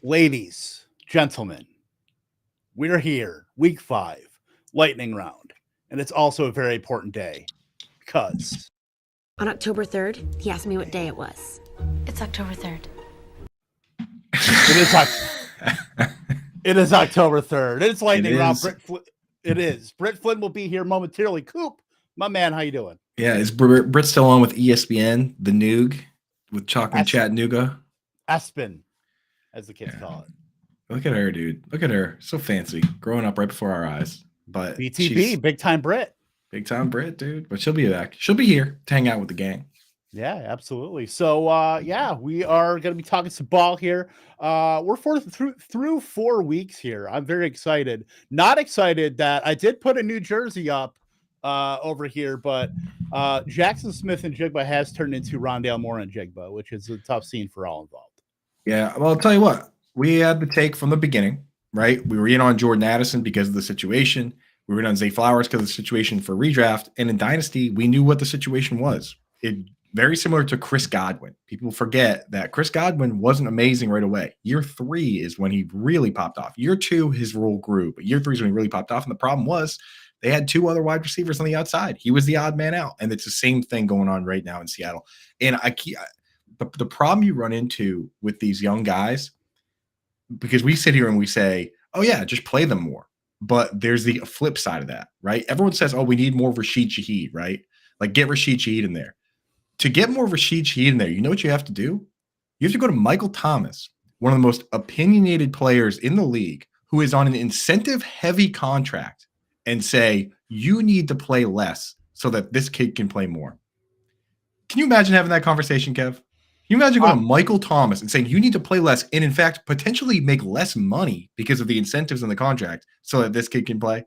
Ladies, gentlemen, we're here, week 5, lightning round. And it's also a very important day because On October 3rd, he asked me what day it was. It's October 3rd. it is October 3rd. It's lightning round. It is. Britt Flinn will be here momentarily. Coop, my man, how you doing? Yeah, is Britt still on with ESPN, the Noog, with Chalk and Chattanooga? Aspen, as the kids call it. Look at her, dude. Look at her. So fancy. Growing up right before our eyes. But BTB, big time Britt. Big time Britt, dude. But she'll be back. She'll be here to hang out with the gang. Yeah, absolutely. So, we are going to be talking some ball here. We're through 4 weeks here. I'm very excited. Not excited that I did put a new jersey up over here, but Jackson Smith and Jigba has turned into Rondale Moore and Jigba, which is a tough scene for all involved. Yeah, well, I'll tell you what. We had the take from the beginning, right? We were in on Jordan Addison because of the situation. We were in on Zay Flowers because of the situation for redraft. And in Dynasty, we knew what the situation was. It very similar to Chris Godwin. People forget that Chris Godwin wasn't amazing right away. Year 3 is when he really popped off. Year 2, his role grew. But year 3 is when he really popped off. And the problem was they had 2 other wide receivers on the outside. He was the odd man out. And it's the same thing going on right now in Seattle. And the problem you run into with these young guys, because we sit here and we say, oh, yeah, just play them more. But there's the flip side of that, right? Everyone says, oh, we need more Rashid Shaheed, right? Like, get Rashid Shaheed in there. To get more Rashid Shaheed in there, you know what you have to do? You have to go to Michael Thomas, one of the most opinionated players in the league, who is on an incentive-heavy contract, and say, you need to play less so that this kid can play more. Can you imagine having that conversation, Kev? Can you imagine going to Michael Thomas and saying you need to play less and, in fact, potentially make less money because of the incentives in the contract so that this kid can play?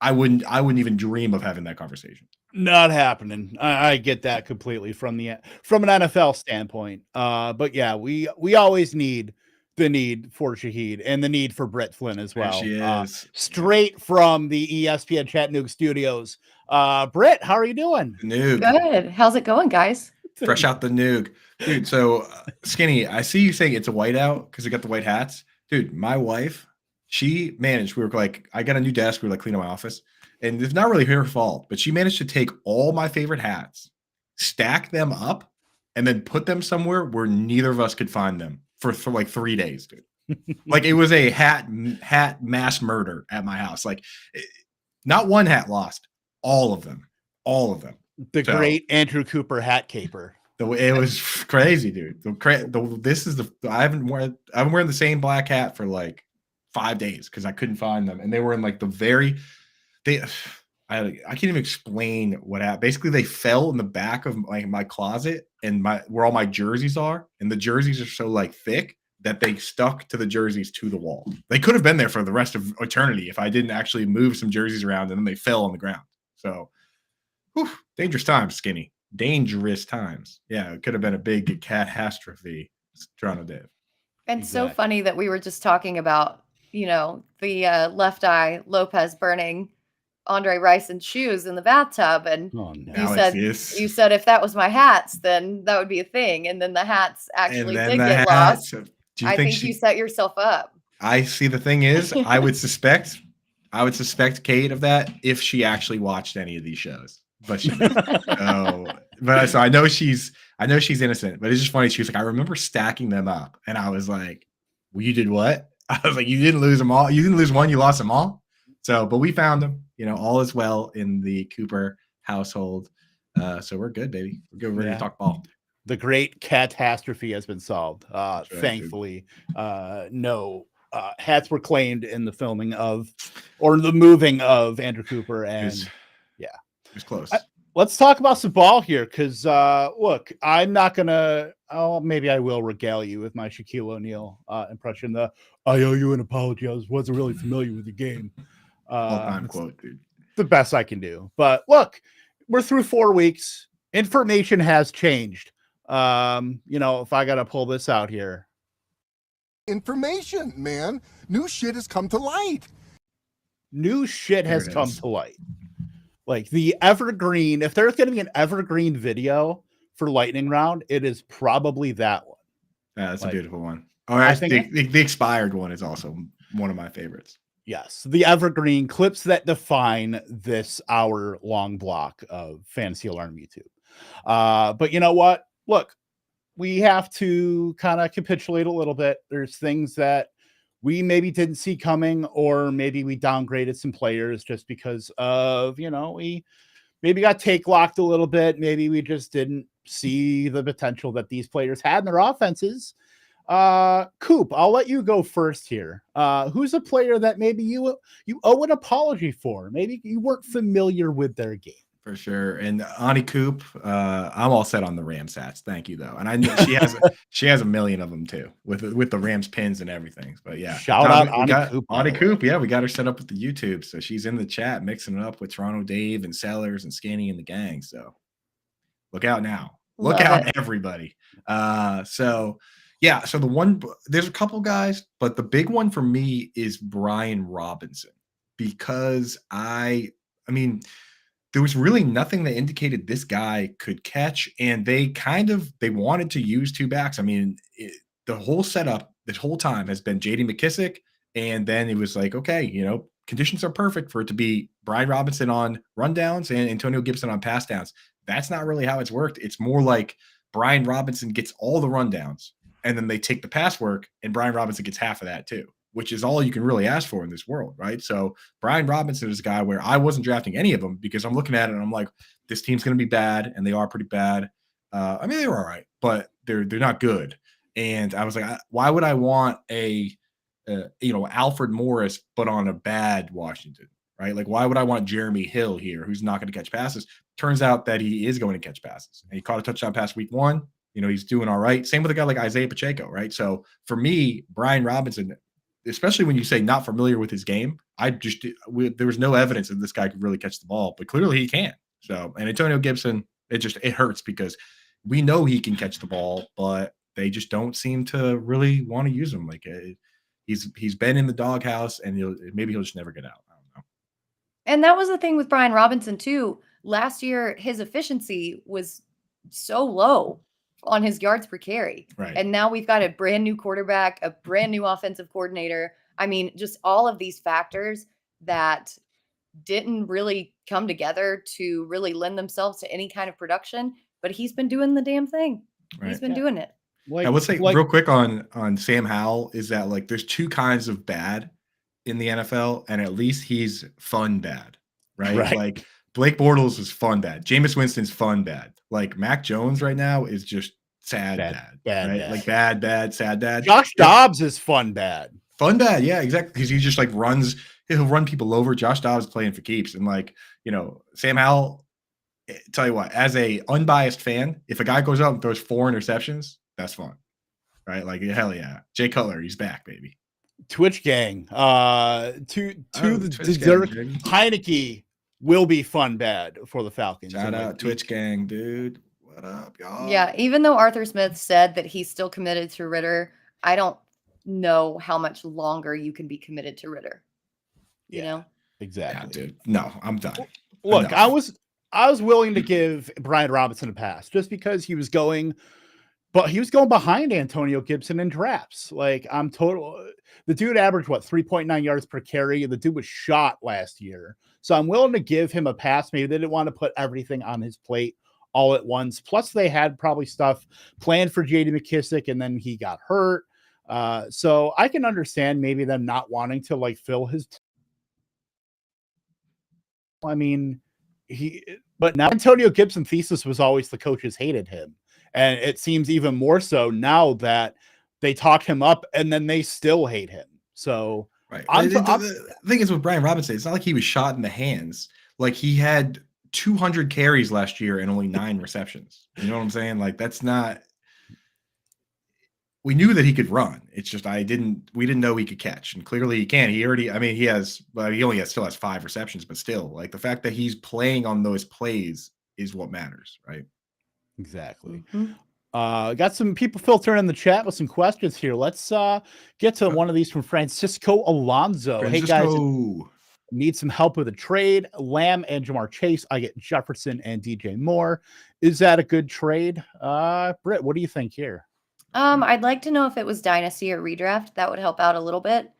I wouldn't even dream of having that conversation. Not happening. I get that completely from an NFL standpoint. But yeah, we always need the need for Shaheed and the need for Britt Flinn as well. There she is. Straight from the ESPN Chattanooga studios. Britt, how are you doing? Noog. Good. How's it going, guys? Fresh out the Noog. Dude, so Skinny, I see you saying it's a whiteout because we got the white hats. Dude, my wife, she managed. We were like, I got a new desk. We were like cleaning my office. And it's not really her fault, but she managed to take all my favorite hats, stack them up, and then put them somewhere where neither of us could find them for like 3 days, dude. Like, it was a hat mass murder at my house. Like, not one hat lost. All of them. The great Andrew Cooper hat caper. It was crazy, dude. I've been wearing the same black hat for like 5 days because I couldn't find them, and they were in like I can't even explain what happened. Basically, they fell in the back of my closet and where all my jerseys are, and the jerseys are so like thick that they stuck to the jerseys to the wall. They could have been there for the rest of eternity if I didn't actually move some jerseys around, and then they fell on the ground. So, dangerous times, Skinny. Dangerous times. Yeah, it could have been a big catastrophe, Toronto Dave. And exactly. So funny that we were just talking about, the left eye Lopez burning Andre Rison's shoes in the bathtub, and you said if that was my hats, then that would be a thing, and then the hats actually did get lost. I think you set yourself up. I see. The thing is, I would suspect Kate of that if she actually watched any of these shows. But so I know she's innocent, but it's just funny. She was like, I remember stacking them up, and I was like, well, you did what? I was like, you didn't lose them all. You didn't lose one, you lost them all. So, but we found them. All is well in the Cooper household. So we're good, baby. We're good. We're ready to talk ball. The great catastrophe has been solved. Thankfully, no hats were claimed in the filming or the moving of Andrew Cooper, and it was close. Let's talk about some ball here, because look, I'm not gonna. Oh, maybe I will regale you with my Shaquille O'Neal impression. I owe you an apology. I wasn't really familiar with the game. All-time quote, dude. The best I can do. But look, we're through 4 weeks. Information has changed. If I gotta pull this out here. Information, man. New shit has come to light. New shit has come to light. Like the evergreen, if there's going to be an evergreen video for Lightning Round, it is probably that one. Yeah, that's a beautiful one. I think the expired one is also one of my favorites. Yes, the evergreen clips that define this hour-long block of Fantasy Alarm YouTube. But you know what? Look, we have to kind of capitulate a little bit. There's things that we maybe didn't see coming, or maybe we downgraded some players just because of, we maybe got take locked a little bit. Maybe we just didn't see the potential that these players had in their offenses. Coop, I'll let you go first here. Who's a player that maybe you owe an apology for? Maybe you weren't familiar with their game. For sure. And Ani Coop, I'm all set on the Rams sats. Thank you though. And I know she has a million of them too with the Rams pins and everything. But yeah, shout out Ani Coop. Ani Coop, yeah, we got her set up with the YouTube. So she's in the chat mixing it up with Toronto Dave and Sellers and Skinny and the gang. So look out now. Look out, everybody. So the one, there's a couple guys, but the big one for me is Brian Robinson, because I mean, there was really nothing that indicated this guy could catch, and they wanted to use two backs. I mean, the whole setup this whole time has been J.D. McKissick, and then it was like, okay, conditions are perfect for it to be Brian Robinson on rundowns and Antonio Gibson on pass downs. That's not really how it's worked. It's more like Brian Robinson gets all the rundowns, and then they take the pass work, and Brian Robinson gets half of that too, which is all you can really ask for in this world, right? So Brian Robinson is a guy where I wasn't drafting any of them because I'm looking at it and I'm like, this team's going to be bad, and they are pretty bad. I mean, they were all right, but they're not good. And I was like, why would I want Alfred Morris but on a bad Washington, right? Like, why would I want Jeremy Hill here, who's not going to catch passes? Turns out that he is going to catch passes, and he caught a touchdown pass week 1. He's doing all right. Same with a guy like Isaiah Pacheco, right? So for me, Brian Robinson, especially when you say not familiar with his game, there was no evidence that this guy could really catch the ball, but clearly he can. So, and Antonio Gibson, it hurts because we know he can catch the ball, but they just don't seem to really want to use him. Like he's been in the doghouse, and maybe he'll just never get out. I don't know. And that was the thing with Brian Robinson too. Last year, his efficiency was so low on his yards per carry. Right. And now we've got a brand new quarterback, a brand new offensive coordinator. I mean, just all of these factors that didn't really come together to really lend themselves to any kind of production, but he's been doing the damn thing. Right. He's been doing it. I would say real quick on Sam Howell is that, like, there's two kinds of bad in the NFL, and at least he's fun bad, right? Like Blake Bortles is fun bad. Jameis Winston's fun bad. Like Mac Jones right now is just sad bad. Like bad, sad bad. Josh Dobbs is fun bad. Fun bad, yeah, exactly. Because he just like he'll run people over. Josh Dobbs is playing for keeps. And Sam Howell, tell you what, as a unbiased fan, if a guy goes out and throws 4 interceptions, that's fun. Right? Like, hell yeah. Jay Cutler, he's back, baby. Twitch gang. Heineke will be fun bad for the Falcons. Shout out Twitch gang, dude. What up, y'all? Yeah, even though Arthur Smith said that he's still committed to Ritter, I don't know how much longer you can be committed to Ritter. You know? Exactly. Yeah, dude. No, I'm done. Look, I was willing to give Brian Robinson a pass just because he was going behind Antonio Gibson in drafts. Like, the dude averaged 3.9 yards per carry. The dude was shot last year. So I'm willing to give him a pass. Maybe they didn't want to put everything on his plate all at once. Plus, they had probably stuff planned for J.D. McKissick, and then he got hurt. So I can understand maybe them not wanting to fill his. I mean, but now Antonio Gibson thesis was always the coaches hated him, and it seems even more so now that they talk him up, and then they still hate him. So. Right. The thing is with Brian Robinson, it's not like he was shot in the hands. Like, he had 200 carries last year and only 9 receptions. You know what I'm saying? Like, that's not. We knew that he could run. It's just we didn't know he could catch, and clearly he can. He only still has 5 receptions, but still, like, the fact that he's playing on those plays is what matters, right? Exactly. Mm-hmm. Got some people filtering in the chat with some questions here. Let's get to one of these from Francisco Alonso. Hey guys, need some help with a trade. Lamb and Jamar Chase. I get Jefferson and DJ Moore. Is that a good trade? Britt, what do you think here? I'd like to know if it was dynasty or redraft. That would help out a little bit.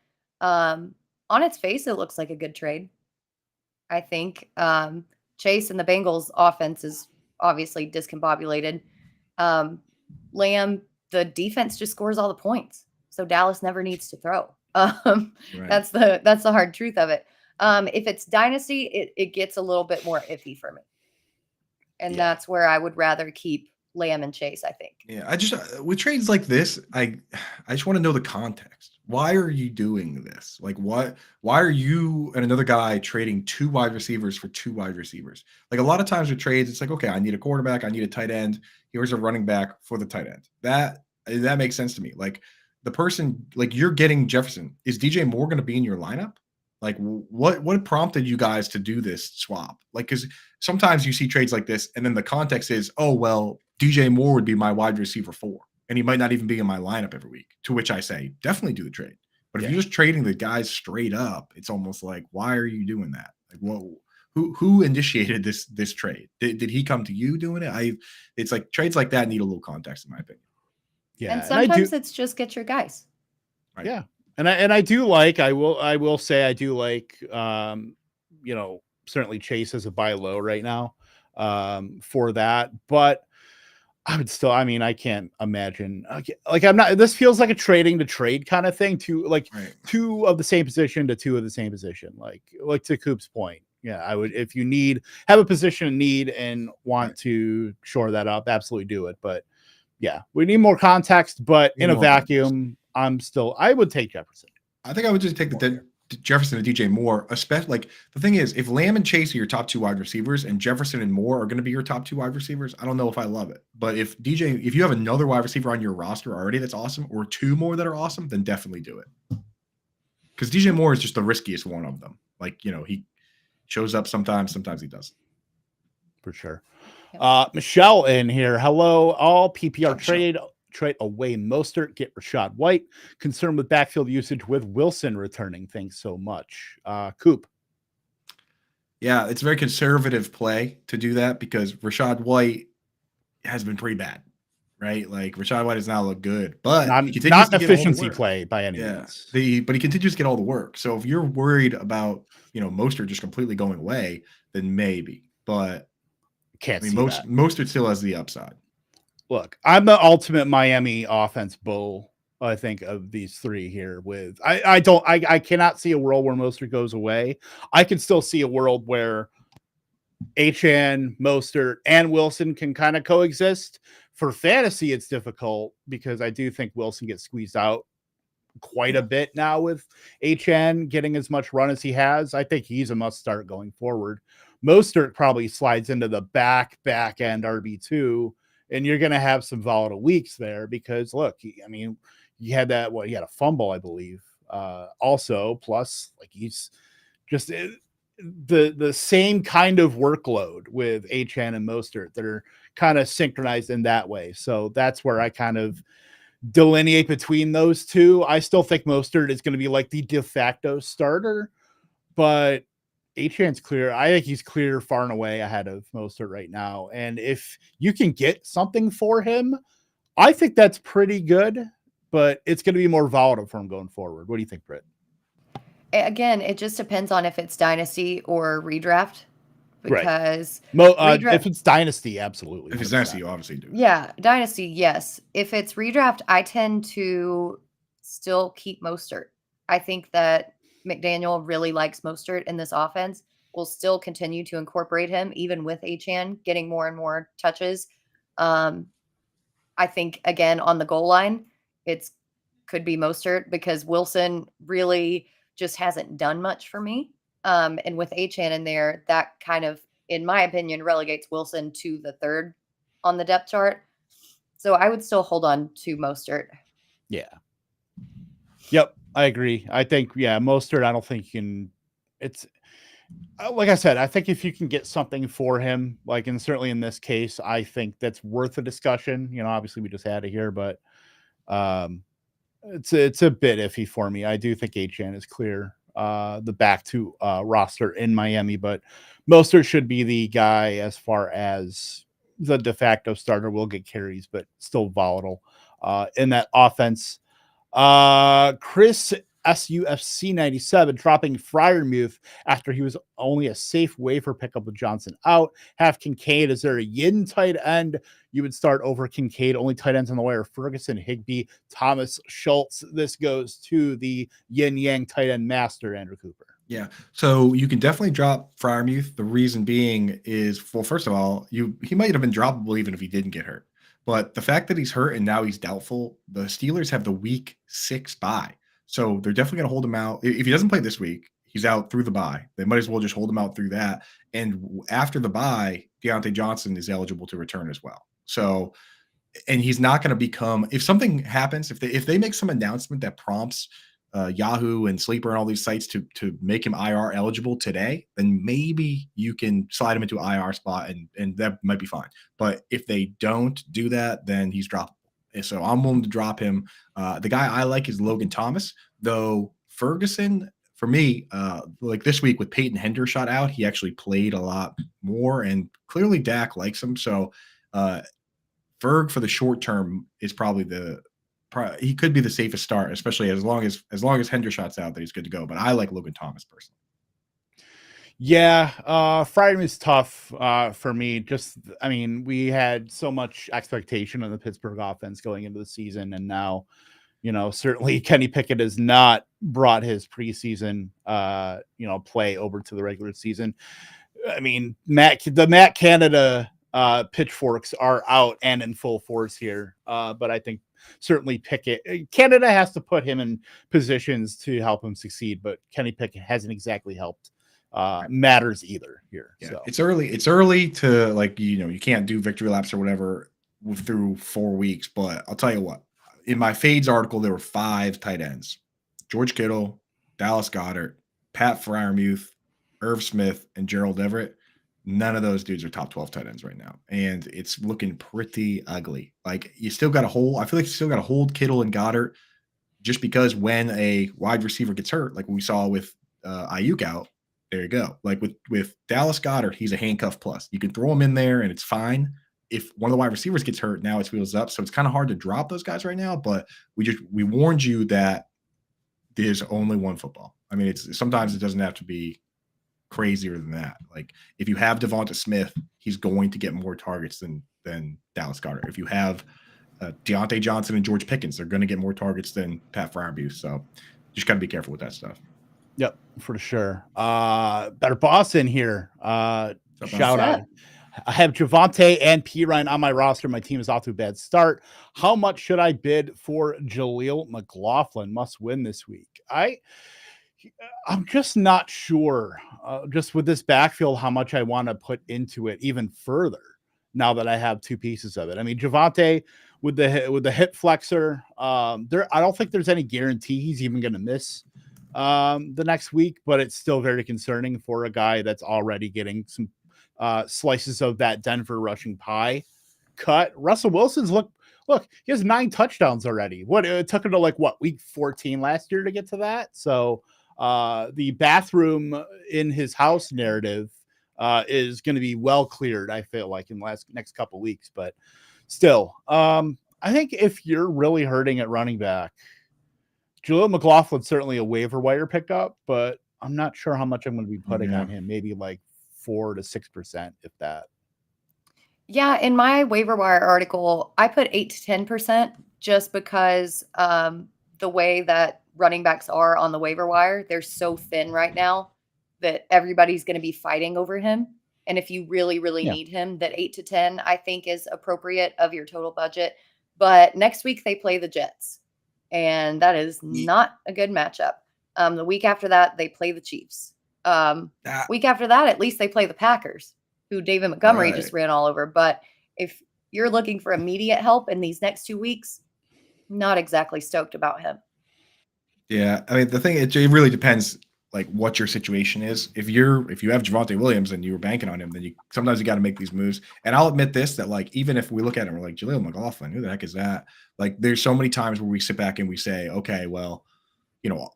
On its face, it looks like a good trade. I think Chase and the Bengals offense is obviously discombobulated. Lamb, the defense just scores all the points, so Dallas never needs to throw. Right. That's the hard truth of it. If it's dynasty, it gets a little bit more iffy for me, and that's where I would rather keep Lamb and Chase, I think. Yeah, I just with trades like this, I just want to know the context. Why are you doing this? Like, why are you and another guy trading 2 wide receivers for 2 wide receivers? Like, a lot of times with trades, it's like, okay, I need a quarterback, I need a tight end. Here's a running back for the tight end. That makes sense to me. Like, the person, like, you're getting Jefferson. Is DJ Moore going to be in your lineup? Like, what prompted you guys to do this swap? Like, because sometimes you see trades like this, and then the context is, oh, well, DJ Moore would be my wide receiver 4, and he might not even be in my lineup every week, to which I say, definitely do the trade. But if you're just trading the guys straight up, it's almost like, why are you doing that? Like, who initiated this trade? Did he come to you doing it? It's like trades like that need a little context, in my opinion. Yeah. And sometimes it's just get your guys. Right. Yeah. And I do like, I will say I do like, certainly Chase as a buy low right now for that, but I would still, I can't imagine, like, this feels like a trading to trade kind of thing, to like 2 of the same position to 2 of the same position. Like to Coop's point. Yeah. I would, if you have a position in need and want to shore that up, absolutely do it. But yeah, we need more context, but in a vacuum, I would take Jefferson. I think I would just take the Jefferson and DJ Moore, especially. Like, the thing is, if Lamb and Chase are your top 2 wide receivers and Jefferson and Moore are going to be your top 2 wide receivers, I don't know if I love it. But if you have another wide receiver on your roster already that's awesome, or 2 more that are awesome, then definitely do it. Because DJ Moore is just the riskiest one of them. Like, he shows up sometimes he doesn't. For sure. Michelle in here. Hello, all. PPR trade away Mostert, get Rashad White. Concerned with backfield usage with Wilson returning. Thanks so much. Coop. Yeah, it's a very conservative play to do that because Rashad White has been pretty bad, right? Like, Rashad White does not look good, but not an efficiency play by any means. But he continues to get all the work. So if you're worried about, Mostert just completely going away, then maybe. But Mostert still has the upside. Look, I'm the ultimate Miami offense bull, I think, of these 3 here. I cannot see a world where Mostert goes away. I can still see a world where HN, Mostert, and Wilson can kind of coexist. For fantasy, it's difficult because I do think Wilson gets squeezed out quite a bit now with HN getting as much run as he has. I think he's a must start going forward. Mostert probably slides into the back end RB2. And you're going to have some volatile weeks there because, look, you had that, he had a fumble, I believe, also, plus, like, he's just the same kind of workload with HN and Mostert that are kind of synchronized in that way. So that's where I kind of delineate between those 2. I still think Mostert is going to be like the de facto starter, but HN's clear. I think he's clear far and away ahead of Mostert right now. And if you can get something for him, I think that's pretty good, but it's going to be more volatile for him going forward. What do you think, Britt? Again, it just depends on if it's dynasty or redraft. Because if it's dynasty, absolutely. If it's dynasty, you obviously do. Yeah, dynasty, yes. If it's redraft, I tend to still keep Mostert. I think that McDaniel really likes Mostert in this offense. Will still continue to incorporate him, even with HN getting more and more touches. I think, again, on the goal line, could be Mostert because Wilson really just hasn't done much for me. And with HN in there, that kind of, in my opinion, relegates Wilson to the 3rd on the depth chart. So I would still hold on to Mostert. Yeah. Yep. I agree. I think, Mostert, I don't think you can, it's like I said, I think if you can get something for him, like, and certainly in this case, I think that's worth a discussion. Obviously we just had it here, but it's a bit iffy for me. I do think HN is clear, the back to roster in Miami, but Mostert should be the guy as far as the de facto starter. Will get carries, but still volatile. in that offense. Chris SUFC 97 dropping Freiermuth after he was only a safe waiver pickup with Johnson out. Have Kincaid. Is there a yin tight end you would start over Kincaid? Only tight ends on the wire: Ferguson, Higbee, Thomas, Schultz. This goes to the yin yang tight end master, Andrew Cooper. Yeah, so you can definitely drop Freiermuth. The reason being is, well, first of all, he might have been droppable even if he didn't get hurt. But the fact that he's hurt and now he's doubtful, the Steelers have the week 6 bye. So they're definitely going to hold him out. If he doesn't play this week, he's out through the bye. They might as well just hold him out through that. And after the bye, Deontay Johnson is eligible to return as well. So, and he's not going to become, if something happens, if they make some announcement that prompts Yahoo and Sleeper and all these sites to make him IR eligible today, then maybe you can slide him into an IR spot and that might be fine. But if they don't do that, then he's droppable. So I'm willing to drop him. The guy I like is Logan Thomas, though Ferguson, for me, like this week with Peyton Hendershot out, he actually played a lot more, and clearly Dak likes him. So Ferg for the short term is probably he could be the safest start, especially as long as Hendershot's out, that he's good to go. But I like Logan Thomas personally. Yeah, Friday is tough for me. We had so much expectation on the Pittsburgh offense going into the season, and now, certainly Kenny Pickett has not brought his preseason, play over to the regular season. I mean, the Matt Canada pitchforks are out and in full force here, but I think certainly Canada has to put him in positions to help him succeed, but Kenny Pickett hasn't exactly helped matters either here. Yeah, so it's early to you can't do victory laps or whatever through 4 weeks, but I'll tell you what, in my fades article there were 5 tight ends: George Kittle, Dallas Goedert, Pat Freiermuth, Irv Smith, and Gerald Everett. None of those dudes are top 12 tight ends right now, and it's looking pretty ugly. Like, you still got to hold. I feel like you still got to hold Kittle and Goddard, just because when a wide receiver gets hurt, like we saw with Ayuk out, there you go. Like with Dallas Goedert, he's a handcuff plus. You can throw him in there and it's fine. If one of the wide receivers gets hurt, now it's wheels up. So it's kind of hard to drop those guys right now. But we warned you that there's only one football. I mean, sometimes it doesn't have to be crazier than that. Like, if you have Devonta Smith, he's going to get more targets than Dallas Goedert. If you have Deontay Johnson and George Pickens, they're going to get more targets than Pat Freiermuth. So just got to be careful with that stuff. Yep, for sure. Better boss in here. Shout out. I have Javonte and P. Ryan on my roster. My team is off to a bad start. How much should I bid for Jaleel McLaughlin? Must win this week. I'm just not sure, just with this backfield, how much I want to put into it even further now that I have 2 pieces of it. I mean, Javonte with the hip flexor, I don't think there's any guarantee he's even going to miss the next week, but it's still very concerning for a guy that's already getting some slices of that Denver rushing pie cut. Russell Wilson's look, he has 9 touchdowns already. It took him to week 14 last year to get to that. So the bathroom in his house narrative is going to be well cleared, I feel like, in the next couple of weeks. But still, I think if you're really hurting at running back, Jaleel McLaughlin's certainly a waiver wire pickup, but I'm not sure how much I'm going to be putting on him. Maybe 4 to 6%, if that. Yeah, in my waiver wire article, I put 8 to 10% just because the way that running backs are on the waiver wire, they're so thin right now that everybody's going to be fighting over him. And if you really, really need him, that 8 to 10, I think, is appropriate of your total budget. But next week they play the Jets, and that is not a good matchup. The week after that, they play the Chiefs. Week after that, at least they play the Packers, who David Montgomery just ran all over. But if you're looking for immediate help in these next 2 weeks, not exactly stoked about him. Yeah, I mean, the thing, it really depends what your situation is. If you have Javonte Williams and you were banking on him, then sometimes you got to make these moves. And I'll admit this, that even if we look at him, we're like, Jaleel McLaughlin, who the heck is that? There's so many times where we sit back and we say, okay, well,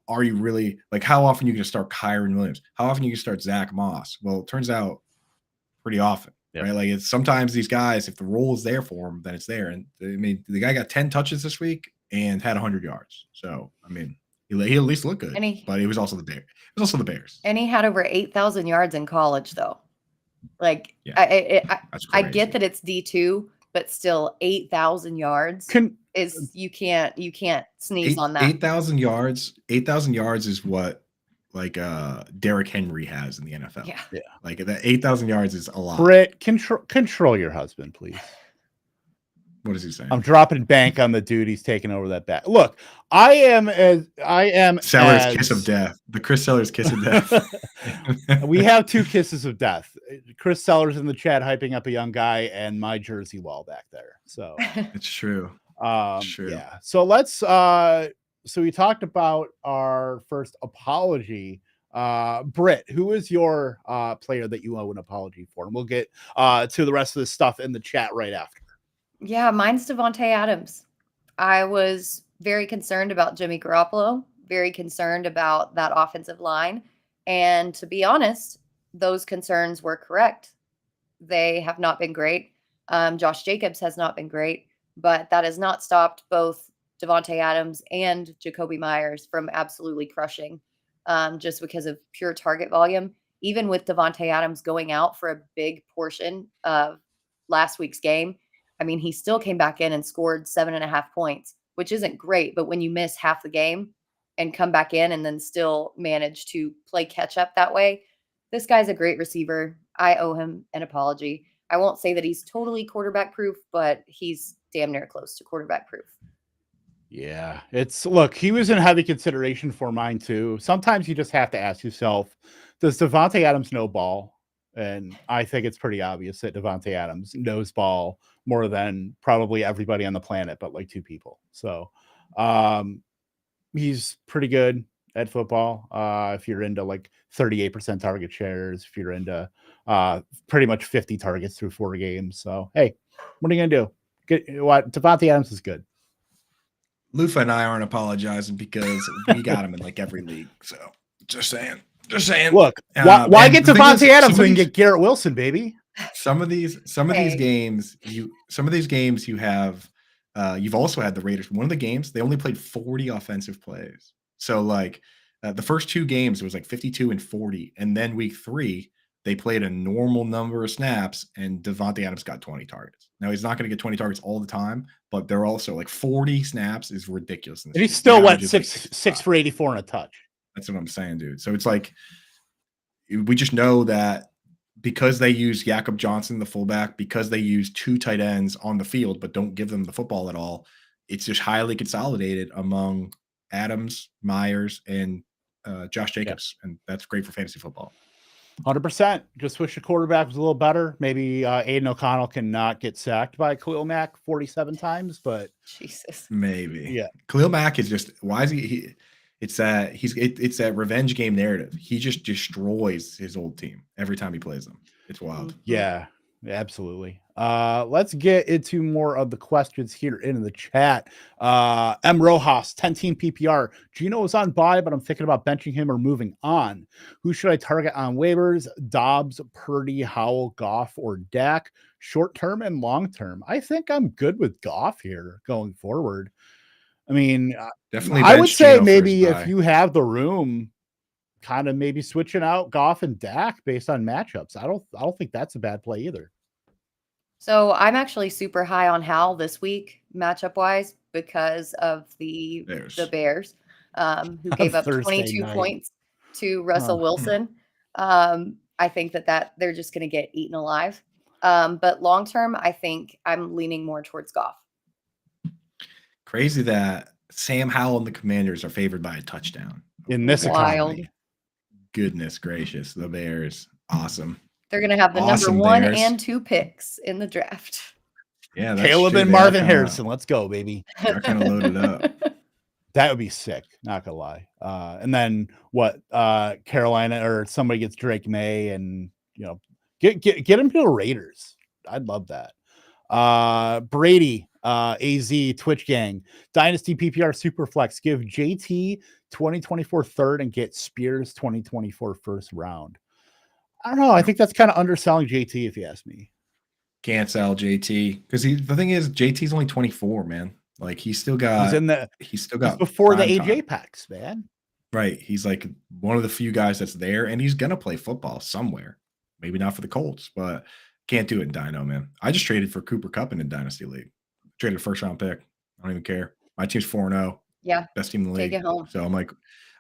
are you really, how often are you going to start Kyron Williams? How often are you going to start Zach Moss? Well, it turns out pretty often, right? Like it's sometimes these guys, if the role is there for them, then it's there. And I mean, the guy got 10 touches this week and had 100 yards. So I mean, he at least looked good. But it was also the Bears. It was also the Bears. And he had over 8,000 yards in college, though. Like I get that it's D2, but still 8,000 yards is you can't sneeze on that. 8,000 yards. 8,000 yards is what like Derrick Henry has in the NFL. Yeah. Like that 8,000 yards is a lot. Britt, control your husband, please. What is he saying? I'm dropping bank on the dude. He's taking over that bat. Look, I am Sellers kiss of death. The Chris Sellers kiss of death. We have 2 kisses of death. Chris Sellers in the chat hyping up a young guy, and my jersey wall back there. So it's true. True. Yeah. So let's. So we talked about our first apology. Britt, who is your player that you owe an apology for? And we'll get to the rest of the stuff in the chat right after. Yeah, mine's Davante Adams. I was very concerned about Jimmy Garoppolo, very concerned about that offensive line. And to be honest, those concerns were correct. They have not been great. Josh Jacobs has not been great, but that has not stopped both Davante Adams and Jacoby Myers from absolutely crushing just because of pure target volume. Even with Davante Adams going out for a big portion of last week's game, I mean, he still came back in and scored 7.5 points, which isn't great. But when you miss half the game and come back in and then still manage to play catch up that way, this guy's a great receiver. I owe him an apology. I won't say that he's totally quarterback proof, but he's damn near close to quarterback proof. Yeah, look, he was in heavy consideration for mine too. Sometimes you just have to ask yourself, does Davante Adams know ball? And I think it's pretty obvious that Davante Adams knows ball more than probably everybody on the planet, but like 2 people. So he's pretty good at football. If you're into like 38% target shares, if you're into pretty much 50 targets through 4 games. So, hey, what are you going to do? Davante Adams is good. Lufa and I aren't apologizing because we got him in like every league. So just saying. Look, why get Davante Adams when you get Garrett Wilson, baby? Some of these games you have you've also had the Raiders. One of the games they only played 40 offensive plays. So like the first 2 games it was like 52 and 40, and then week 3 they played a normal number of snaps, and Davante Adams got 20 targets. Now he's not going to get 20 targets all the time, but they're also like 40 snaps is ridiculous. And he still went 6 for 84 and a touch. That's what I'm saying, dude. So it's like we just know that because they use Jakob Johnson, the fullback, because they use 2 tight ends on the field but don't give them the football at all, it's just highly consolidated among Adams, Myers, and Josh Jacobs. And that's great for fantasy football. 100%. Just wish the quarterback was a little better. Maybe Aiden O'Connell cannot get sacked by Khalil Mack 47 times, but Jesus, maybe. Yeah, Khalil Mack is just why is he it's that revenge game narrative. He just destroys his old team every time he plays them. It's wild. Yeah, absolutely. Let's get into more of the questions here in the chat. M. Rojas, 10-team PPR. Gino is on bye, but I'm thinking about benching him or moving on. Who should I target on waivers? Dobbs, Purdy, Howell, Goff, or Dak? Short term and long term. I think I'm good with Goff here going forward. I mean, definitely. I would say maybe if you have the room, kind of maybe switching out Goff and Dak based on matchups. I don't think that's a bad play either. So I'm actually super high on Hal this week, matchup wise, because of the Bears, who gave up 22 points to Russell Wilson. I think that they're just going to get eaten alive. But long term, I think I'm leaning more towards Goff. Crazy that Sam Howell and the Commanders are favored by a touchdown in this economy. Goodness gracious, the Bears, awesome. They're going to have the number 1 and 2 picks in the draft. Yeah, that's Caleb true. And Marvin Harrison. Let's go, baby. They're kind of loaded up. That would be sick. Not gonna lie. And then what? Carolina or somebody gets Drake May, and get him to the Raiders. I'd love that. Brady, AZ, Twitch Gang, Dynasty PPR Superflex. Give JT 2024 third and get Spears 2024 first round. I don't know. I think that's kind of underselling JT, if you ask me. Can't sell JT because the thing is JT's only 24, man. Like he's still got he's before the age time. apex, man. Right. He's like one of the few guys that's there, and he's gonna play football somewhere. Maybe not for the Colts, but can't do it in Dino, man. I just traded for Cooper Kupp in the Dynasty League. Traded a first round pick. I don't even care. My team's 4-0. Yeah. Best team in the league. Take it home. So I'm like,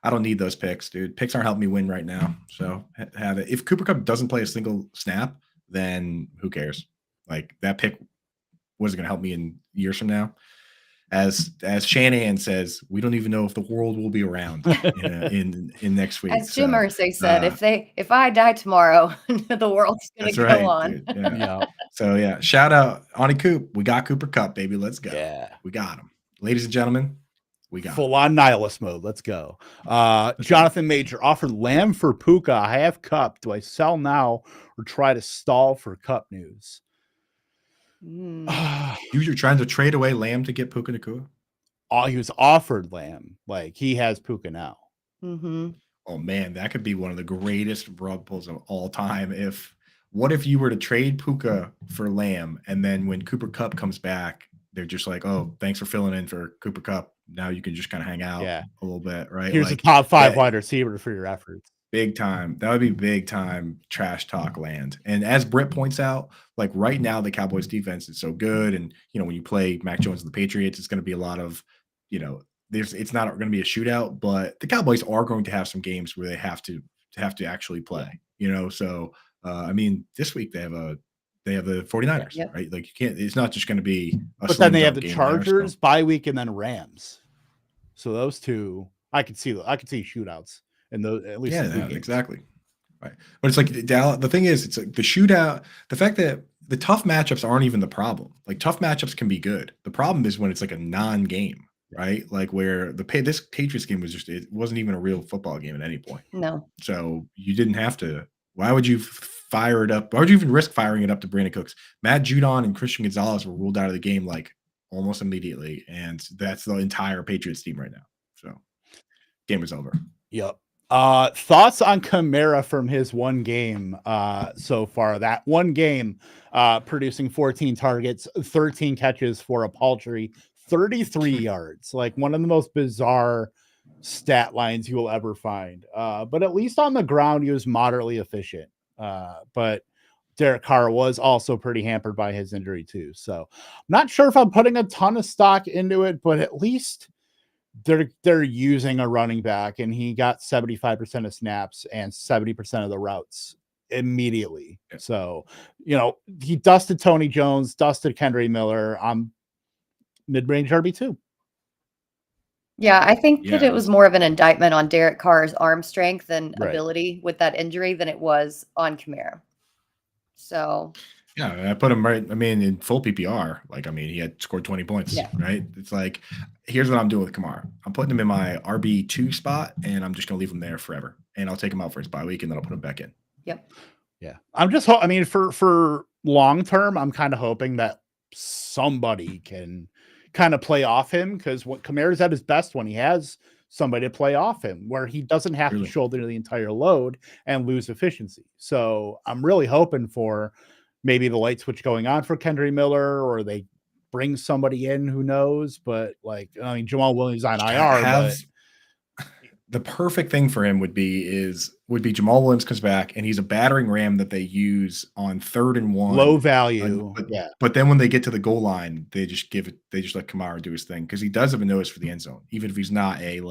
I don't need those picks, dude. Picks aren't helping me win right now. So have it. If Cooper Kupp doesn't play a single snap, then who cares? Like that pick wasn't going to help me in years from now. As Shanahan says, we don't even know if the world will be around in next week. As Jim Irsay said, if I die tomorrow, the world's going to go on. Yeah. So yeah, shout out Ani Coop. We got Cooper Kupp, baby. Let's go. Yeah, we got him, ladies and gentlemen. We got full on nihilist mode. Let's go. Jonathan Major offered Lamb for Puka. I have Kupp. Do I sell now or try to stall for Kupp news? You're trying to trade away Lamb to get Puka Nacua? Oh, he was offered Lamb. Like he has Puka now. Mm-hmm. Oh man, that could be one of the greatest rug pulls of all time. What if you were to trade Puka for Lamb, and then when Cooper Kupp comes back, they're just like, "Oh, thanks for filling in for Cooper Kupp. Now you can just kind of hang out a little bit, right? Here's a top 5 wide receiver for your efforts." Big time. That would be big time trash talk land. And as Britt points out, like right now, the Cowboys defense is so good. And, when you play Mac Jones and the Patriots, it's going to be a lot of, it's not going to be a shootout, but the Cowboys are going to have some games where they have to actually play, So, I mean, this week they have the 49ers, right? Like it's not just going to be, but then they have the Chargers, bye week, and then Rams. So those two, I could see shootouts. And those, at least, exactly, right. But it's like Dallas. The thing is, it's like the shootout. The fact that the tough matchups aren't even the problem. Like tough matchups can be good. The problem is when it's like a non-game, right? Like where this Patriots game it wasn't even a real football game at any point. No. So you didn't have to. Why would you fire it up? Why would you even risk firing it up to Brandon Cooks? Matt Judon and Christian Gonzalez were ruled out of the game like almost immediately, and that's the entire Patriots team right now. So game is over. Yep. Thoughts on Kamara from his one game so far. That one game producing 14 targets, 13 catches for a paltry 33 yards. Like one of the most bizarre stat lines you will ever find. But at least on the ground, he was moderately efficient. But Derek Carr was also pretty hampered by his injury too. So I'm not sure if I'm putting a ton of stock into it, but at least they're using a running back, and he got 75% of snaps and 70% of the routes immediately. Yeah. So, he dusted Tony Jones, dusted Kendry Miller on mid-range RB2. Yeah, I think that it was more of an indictment on Derek Carr's arm strength and ability with that injury than it was on Kamara. So yeah, I put him right. I mean, in full PPR, he had scored 20 points, right? It's like, here's what I'm doing with Kamara. I'm putting him in my RB2 spot, and I'm just going to leave him there forever. And I'll take him out for his bye week, and then I'll put him back in. Yep. Yeah. I'm just, for long term, I'm kind of hoping that somebody can kind of play off him, because when Kamara's at his best when he has somebody to play off him, where he doesn't have to shoulder the entire load and lose efficiency. So I'm really hoping for maybe the light switch going on for Kendry Miller, or they bring somebody in, who knows? But Jamal Williams on IR. The perfect thing for him would be Jamal Williams comes back, and he's a battering ram that they use on 3rd and 1, low value. But then when they get to the goal line, they just let Kamara do his thing, because he does have a nose for the end zone, even if he's not a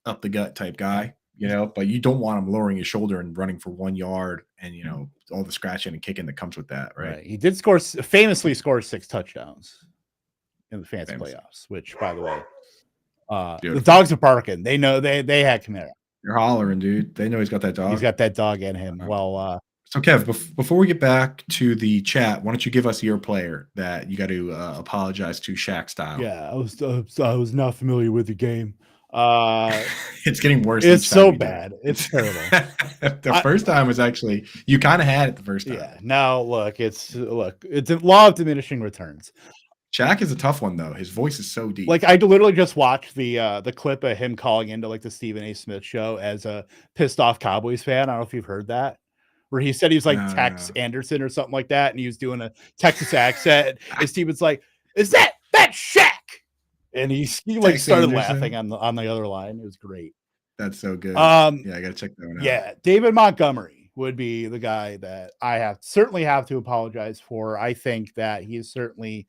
up the gut type guy. But you don't want him lowering his shoulder and running for 1 yard and, all the scratching and kicking that comes with that. Right. He did famously score 6 touchdowns in the fantasy playoffs, which, by the way, the dogs are barking. They know they had Kamara. You're hollering, dude. They know he's got that dog. He's got that dog in him. Well, so Kev, before we get back to the chat, why don't you give us your player that you got to apologize to Shaq style? Yeah, I was not familiar with the game. It's getting worse. It's so bad. It's terrible. The first time was actually, you kind of had it the first time. Yeah. Now look, it's a law of diminishing returns. Shaq is a tough one though. His voice is so deep. I literally just watched the clip of him calling into the Stephen A. Smith show as a pissed off Cowboys fan. I don't know if you've heard that, where he said he was like No, Tex no. Anderson or something like that, and he was doing a Texas accent. And Steven's like, "Is that Shaq?" And he like Tex started Anderson. laughing on the other line. It was great. That's so good. Yeah, I gotta check that one out. Yeah, David Montgomery would be the guy that I certainly have to apologize for. I think that he has certainly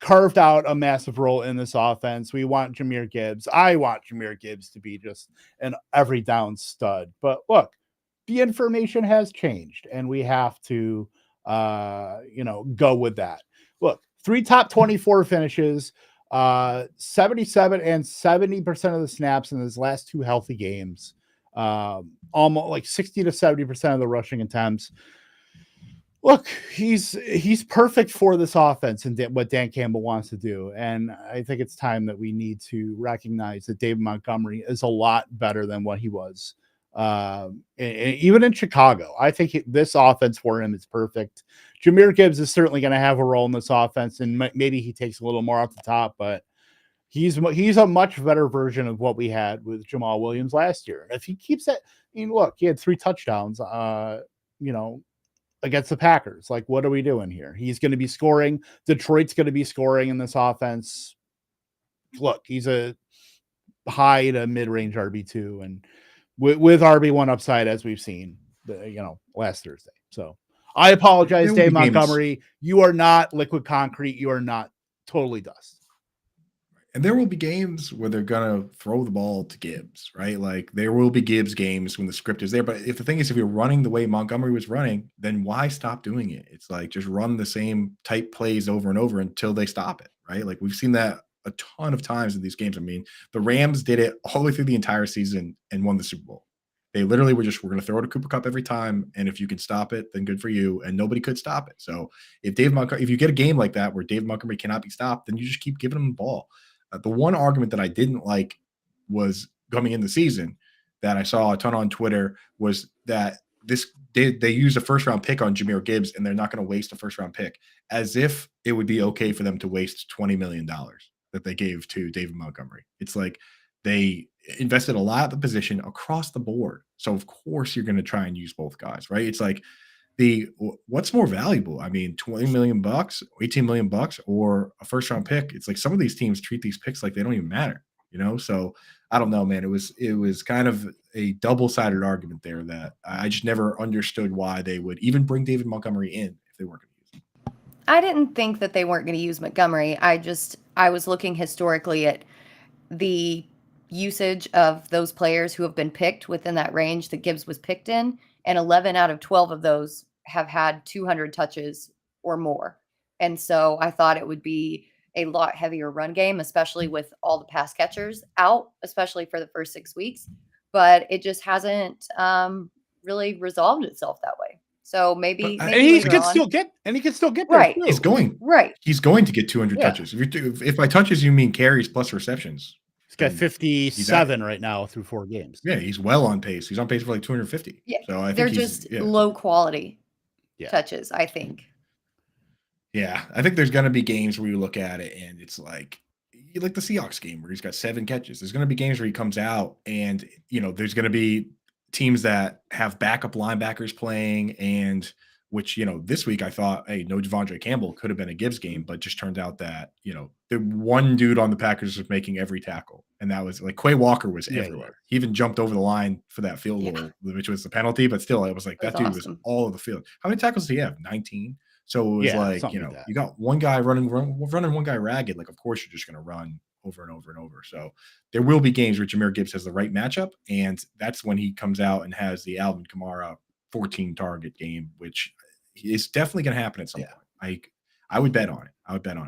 carved out a massive role in this offense. We want Jahmyr Gibbs. I want Jahmyr Gibbs to be just an every down stud. But look, the information has changed, and we have to, go with that. Look, 3 top 24 finishes, 77 and 70% of the snaps in his last 2 healthy games, almost like 60 to 70% of the rushing attempts. Look, he's perfect for this offense and what Dan Campbell wants to do. And I think it's time that we need to recognize that David Montgomery is a lot better than what he was. Even in Chicago, I think this offense for him is perfect. Jahmyr Gibbs is certainly going to have a role in this offense, and maybe he takes a little more off the top, but he's a much better version of what we had with Jamal Williams last year. If he keeps that, look, he had 3 touchdowns, against the Packers. Like, what are we doing here? He's going to be scoring. Detroit's going to be scoring in this offense. Look, he's a high to mid-range RB2, and with RB1 upside, as we've seen, last Thursday. So I apologize, Dave Montgomery. You are not liquid concrete. You are not totally dust. And there will be games where they're going to throw the ball to Gibbs, right? Like, there will be Gibbs games when the script is there. But if the thing is, if you're running the way Montgomery was running, then why stop doing it? It's like, just run the same type plays over and over until they stop it, right? Like, we've seen that a ton of times in these games. I mean, the Rams did it all the way through the entire season and won the Super Bowl. They literally were going to throw it a Cooper Kupp every time. And if you can stop it, then good for you. And nobody could stop it. So if you get a game like that where Dave Montgomery cannot be stopped, then you just keep giving him the ball. The one argument that I didn't like was coming in the season that I saw a ton on Twitter was that they used a first-round pick on Jahmyr Gibbs, and they're not going to waste a first-round pick, as if it would be okay for them to waste $20 million that they gave to David Montgomery. It's like they invested a lot at the position across the board. So, of course, you're going to try and use both guys, right? It's like what's more valuable? I mean, $20 million, $18 million, or a first round pick. It's like some of these teams treat these picks like they don't even matter, So I don't know, man. It was kind of a double-sided argument there that I just never understood why they would even bring David Montgomery in if they weren't going to use him. I didn't think that they weren't going to use Montgomery. I was looking historically at the usage of those players who have been picked within that range that Gibbs was picked in, and 11 out of 12 of those have had 200 touches or more. And so I thought it would be a lot heavier run game, especially with all the pass catchers out, especially for the first 6 weeks. But it just hasn't really resolved itself that way. So maybe he can still get there. Right. Too. He's going. Right. He's going to get 200 touches. If by touches you mean carries plus receptions. He's got 57 right now through 4 games. Yeah, he's well on pace. He's on pace for like 250. Yeah. So I think they're just low quality touches, I think. Yeah, I think there's going to be games where you look at it and it's like the Seahawks game where he's got 7 catches. There's going to be games where he comes out and, there's going to be teams that have backup linebackers playing, and which, this week I thought, hey, no Devondre Campbell could have been a Gibbs game, but just turned out that, the one dude on the Packers was making every tackle. And that was like Quay Walker was everywhere. Yeah. He even jumped over the line for that field goal, which was the penalty, but still, it was like that dude was all of the field. How many tackles did he have? 19. So it was you got one guy running one guy ragged. Like, of course, you're just going to run over and over and over. So there will be games where Jahmyr Gibbs has the right matchup, and that's when he comes out and has the Alvin Kamara 14 target game, which is definitely going to happen at some point. I would bet on it.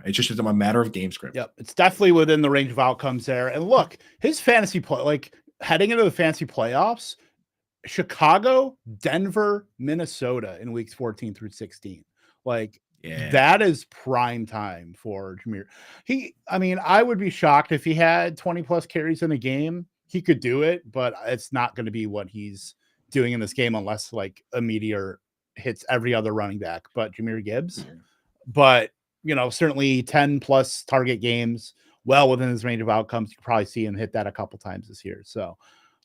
It's just a matter of game script. Yep. It's definitely within the range of outcomes there. And look, his fantasy play, like heading into the fantasy playoffs, Chicago, Denver, Minnesota in weeks 14 through 16. Like, that is prime time for Jahmyr. I would be shocked if he had 20 plus carries in a game. He could do it, but it's not going to be what he's doing in this game unless like a meteor hits every other running back but Jahmyr Gibbs. Mm-hmm. But, certainly 10 plus target games, well within his range of outcomes. You can probably see him hit that a couple times this year. So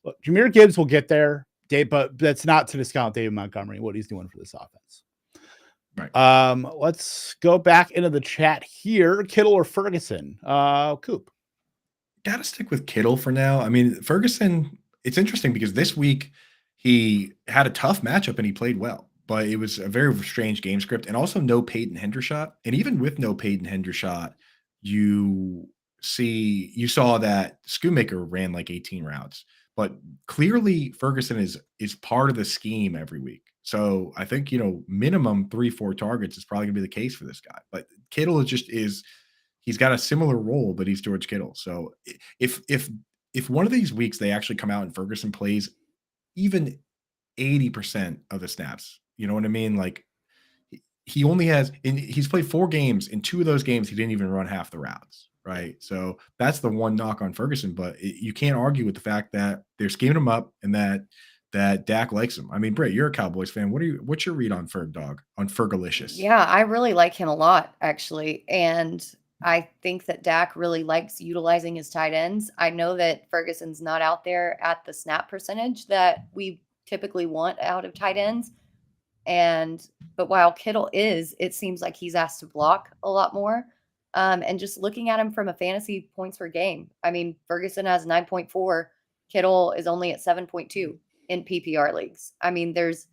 look, Jahmyr Gibbs will get there. Dave, but that's not to discount David Montgomery, what he's doing for this offense. Right. Let's go back into the chat here. Kittle or Ferguson? Coop. Got to stick with Kittle for now. I mean, Ferguson, it's interesting because this week he had a tough matchup and he played well, but it was a very strange game script, and also no Peyton Hendershot. And even with no Peyton Hendershot, you saw that Schoonmaker ran like 18 routes, but clearly Ferguson is part of the scheme every week. So I think, minimum 3-4 targets is probably gonna be the case for this guy. But Kittle he's got a similar role, but he's George Kittle. So if one of these weeks they actually come out and Ferguson plays even 80% of the snaps, you know what I mean? Like he only he's played 4 games. In 2 of those games, he didn't even run half the routes, right? So that's the one knock on Ferguson, but you can't argue with the fact that they're scheming him up and that Dak likes him. I mean, Britt, you're a Cowboys fan. What's your read on Ferg Dog, on Fergalicious? Yeah, I really like him a lot, actually. And I think that Dak really likes utilizing his tight ends. I know that Ferguson's not out there at the snap percentage that we typically want out of tight ends. But while Kittle it seems like he's asked to block a lot more. And just looking at him from a fantasy points per game, I mean, Ferguson has 9.4. Kittle is only at 7.2 in PPR leagues. I mean, there's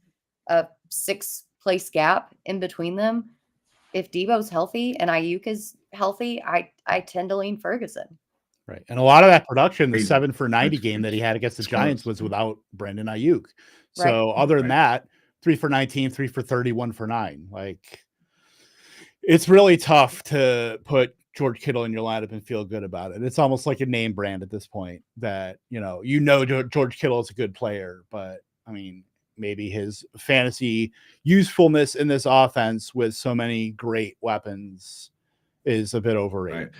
a 6-place gap in between them. If Debo's healthy and Ayuk is healthy, I tend to lean Ferguson. Right. And a lot of that production, the 7 for 90 game that he had against the Giants, was without Brandon Ayuk. So other than that, 3 for 19, 3 for 30, 1 for 9. Like, it's really tough to put George Kittle in your lineup and feel good about it. It's almost like a name brand at this point that, George Kittle is a good player, but I mean, maybe his fantasy usefulness in this offense with so many great weapons is a bit overrated.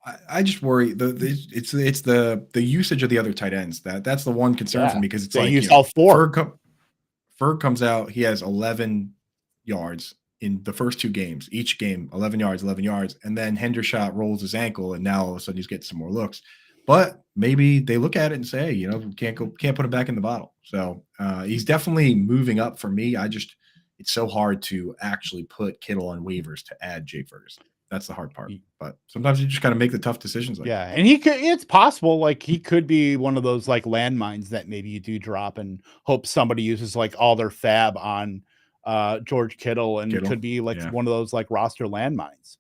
Right. I just worry it's the usage of the other tight ends. That's the one concern for me, because it's they use all 4. Ferg comes out, he has 11 yards in the first 2 games. Each game, 11 yards, and then Hendershot rolls his ankle, and now all of a sudden he's getting some more looks. But maybe they look at it and say, can't put him back in the bottle. So he's definitely moving up for me. It's so hard to actually put Kittle on waivers to add Jay Ferguson. That's the hard part. But sometimes you just got to make the tough decisions. And it's possible, like, he could be one of those like landmines that maybe you do drop and hope somebody uses like all their FAAB on George Kittle, and could be like one of those like roster landmines.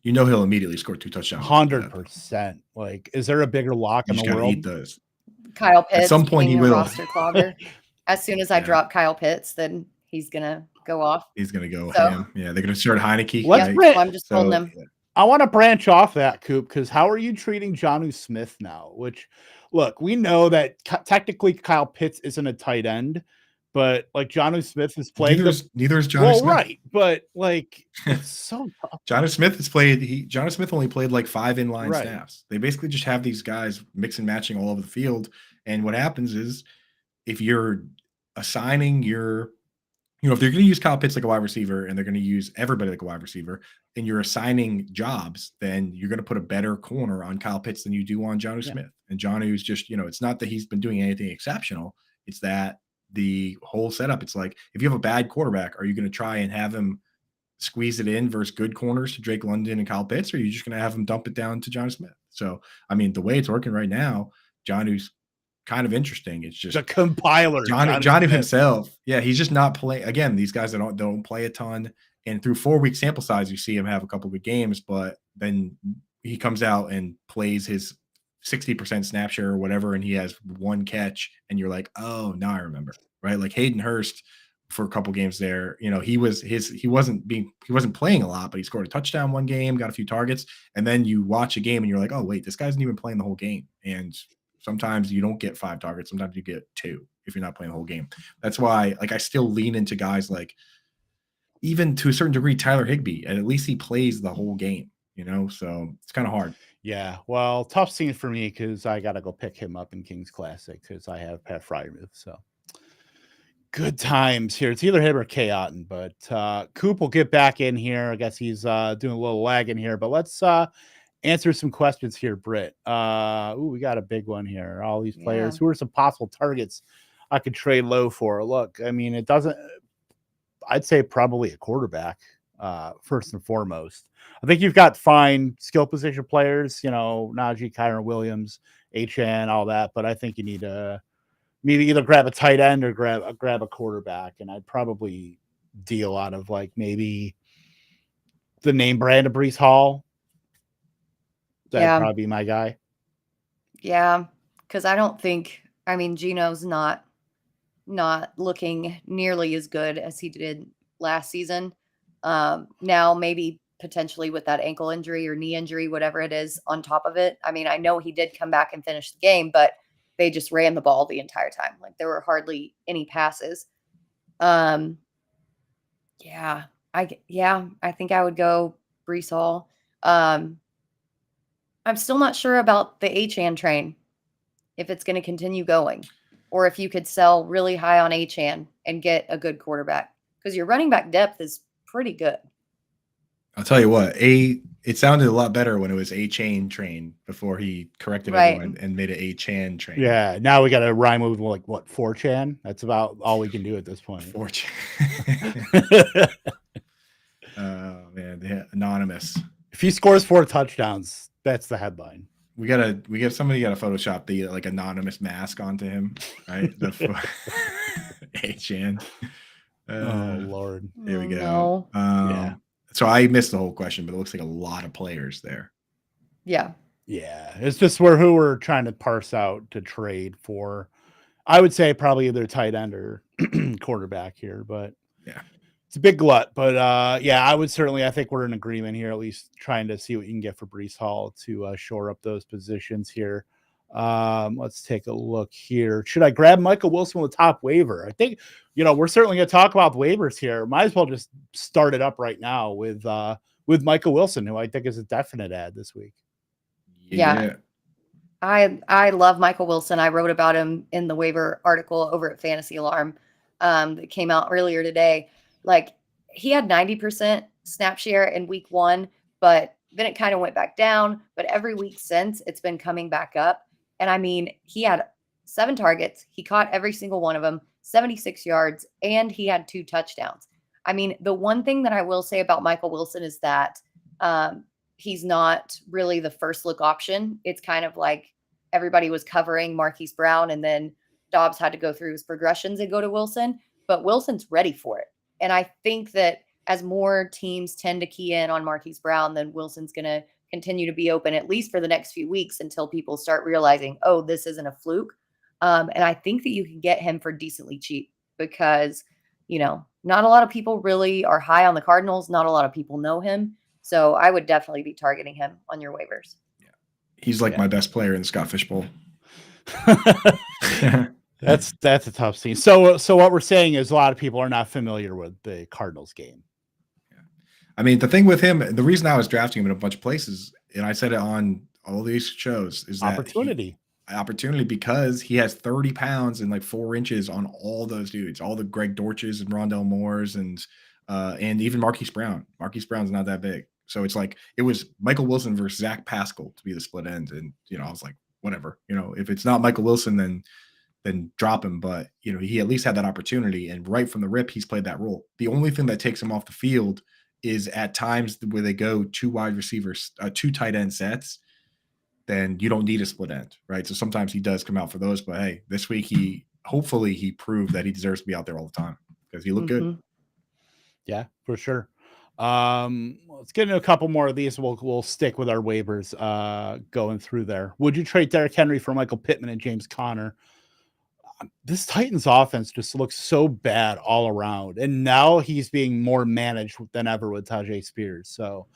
He'll immediately score 2 touchdowns. 100%. Like, is there a bigger lock in the world? Eat those. Kyle Pitts. At some point, he will. Roster clogger. As soon as I drop Kyle Pitts, then he's gonna go off. He's gonna go ham. Yeah, they're gonna start Heineke. I'm just holding him. I want to branch off that, Coop, because how are you treating Jonnu Smith now? Which, look, we know that technically Kyle Pitts isn't a tight end, but like Jonnu Smith is playing. Neither is Jonnu Smith. Right, but like it's so tough. Jonnu Smith only played like 5 inline snaps. They basically just have these guys mix and matching all over the field. And what happens is, if you're assigning if they're going to use Kyle Pitts like a wide receiver, and they're going to use everybody like a wide receiver, and you're assigning jobs, then you're going to put a better corner on Kyle Pitts than you do on Jonnu Smith. And Jonnu's just, it's not that he's been doing anything exceptional. It's that the whole setup, it's like, if you have a bad quarterback, are you going to try and have him squeeze it in versus good corners to Drake London and Kyle Pitts, or are you just going to have him dump it down to Jonnu Smith? So, I mean, the way it's working right now, Jonnu's kind of interesting. It's just a compiler. Jonnu himself. Yeah, he's just not playing. Again, these guys that don't play a ton, and through 4-week sample size, you see him have a couple good games, but then he comes out and plays his 60% snap share or whatever, and he has 1 catch, and you're like, oh, now I remember, right? Like Hayden Hurst for a couple games there, he wasn't playing a lot, but he scored a touchdown 1 game, got a few targets, and then you watch a game and you're like, oh wait, this guy's not even playing the whole game. And sometimes you don't get 5 targets. Sometimes you get 2 if you're not playing the whole game. That's why, like, I still lean into guys like, even to a certain degree, Tyler Higbee, and at least he plays the whole game, so it's kind of hard. Yeah, well, tough scene for me because I got to go pick him up in King's Classic because I have Pat Freiermuth. So good times here. It's either him or K. Otten, but Coop will get back in here. I guess he's doing a little lag in here, but let's answer some questions here, Britt. We got a big one here. All these players, who are some possible targets I could trade low for. Look, I mean, it doesn't. I'd say probably a quarterback first and foremost. I think you've got fine skill position players, Najee, Kyron Williams, HN, all that, but I think you need to maybe either grab a tight end or grab a quarterback, and I'd probably deal out of like maybe the name brand of Breece Hall. That'd probably be my guy. Yeah, because I don't think Geno's not looking nearly as good as he did last season. Now maybe potentially with that ankle injury or knee injury, whatever it is on top of it. I mean, I know he did come back and finish the game, but they just ran the ball the entire time. Like there were hardly any passes. I think I would go Breece Hall. I'm still not sure about the Achane train, if it's going to continue going, or if you could sell really high on Achane and get a good quarterback, because your running back depth is pretty good. I'll tell you what, it sounded a lot better when it was Achane train before he corrected everyone and made it Achane train. Yeah, now we got to rhyme with like what 4chan. That's about all we can do at this point. 4chan. Oh man, the anonymous. If he scores 4 touchdowns, that's the headline. Somebody got to Photoshop the like anonymous mask onto him, right? Achane. Oh Lord. There we go. No. So I missed the whole question, but it looks like a lot of players there. Yeah. Yeah. It's just who we're trying to parse out to trade for. I would say probably either tight end or quarterback here, but yeah, it's a big glut. But I think we're in agreement here, at least trying to see what you can get for Breece Hall to shore up those positions here. Let's take a look here. Should I grab Michael Wilson with top waiver? I think, we're certainly going to talk about waivers here. Might as well just start it up right now with Michael Wilson, who I think is a definite add this week. Yeah. I love Michael Wilson. I wrote about him in the waiver article over at Fantasy Alarm that came out earlier today. Like he had 90% snap share in week 1, but then it kind of went back down. But every week since, it's been coming back up. And I mean, he had 7 targets. He caught every single one of them, 76 yards, and he had 2 touchdowns. I mean, the one thing that I will say about Michael Wilson is that he's not really the first look option. It's kind of like everybody was covering Marquise Brown, and then Dobbs had to go through his progressions and go to Wilson. But Wilson's ready for it. And I think that as more teams tend to key in on Marquise Brown, then Wilson's going to continue to be open at least for the next few weeks until people start realizing, oh, this isn't a fluke. And I think that you can get him for decently cheap because, not a lot of people really are high on the Cardinals. Not a lot of people know him. So I would definitely be targeting him on your waivers. Yeah. He's like my best player in the Scott Fish Bowl. That's a tough scene. So what we're saying is a lot of people are not familiar with the Cardinals game. Yeah. I mean, the thing with him, the reason I was drafting him in a bunch of places, and I said it on all these shows, is that opportunity because he has 30 pounds and like 4 inches on all those dudes, all the Greg Dortches and Rondell Moores and even Marquise Brown. Marquise Brown's not that big. So it's like, it was Michael Wilson versus Zach Pascal to be the split end. And, I was like, whatever, if it's not Michael Wilson, then drop him. But, he at least had that opportunity. And right from the rip, he's played that role. The only thing that takes him off the field is at times where they go 2 wide receivers, 2 tight end sets, then you don't need a split end, right? So sometimes he does come out for those. But hey, this week hopefully he proved that he deserves to be out there all the time because he looked good. Yeah, for sure. Let's get into a couple more of these. We'll stick with our waivers going through there. Would you trade Derrick Henry for Michael Pittman and James Conner? This Titans offense just looks so bad all around, and now he's being more managed than ever with Tajay Spears. So